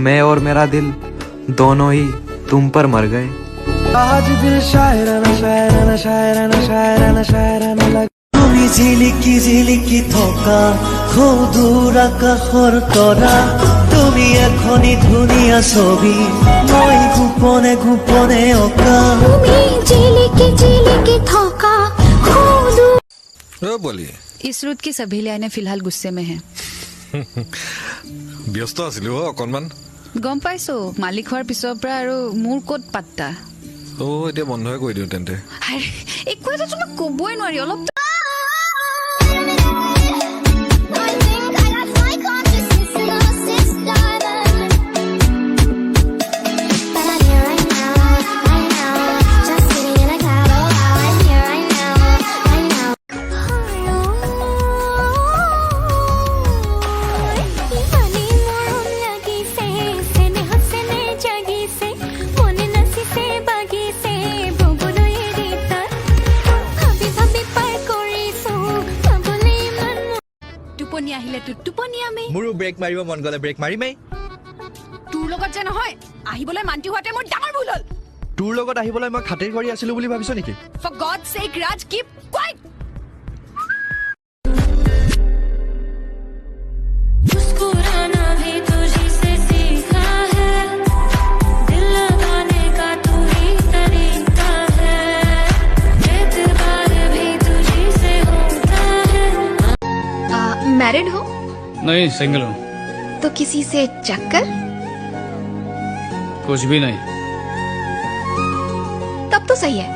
मैं और मेरा दिल दोनों ही तुम पर मर गए। आज दिल शायराना शायराना शायराना शायराना शायराना लग তুমি ঝিলিকি থকা সৌদূৰ আকাশৰ তৰা তুমি এখনি ধুনীয়া ছবি মই গোপনে গোপনে অকা তুমি ঝিলিকি থকা সৌদূৰ। ओ बोलिए इस रुत की सभी लाइनें फिलहाल गुस्से में हैं। ব্যস্ত আছিলো অকণমান। গম পাইছো মালিক হোৱাৰ পিছৰ পৰা আৰু মোৰ ক'ত পাত্তা। অ এতিয়া বন্ধই কৰি দিওঁ তেন্তে। একো এটা তোমাক ক'বই নোৱাৰি অলপ টোপনি আহিলে টোপনি আমি মোৰো ব্ৰেক মাৰিব মন গলে ব্ৰেক মাৰিমেই। তোৰ লগত যে নহয় আহিবলৈ মান্তি হোৱাতে মোৰ ডাঙৰ ভুল হ'ল। তোৰ লগত আহিবলৈ মই খাতিৰ কৰি আছিলো বুলি ভাবিছ নেকি? For God's sake, Raj, keep quiet. मुस्कुराना भी तुझी से सीखा है, दिल लगाने का तू ही तरीका है, एतबार भी तुझी से होता है। मैरिड हो? नहीं, सिंगल हूँ। तो किसी से चक्कर? कुछ भी नहीं। तब तो सही है।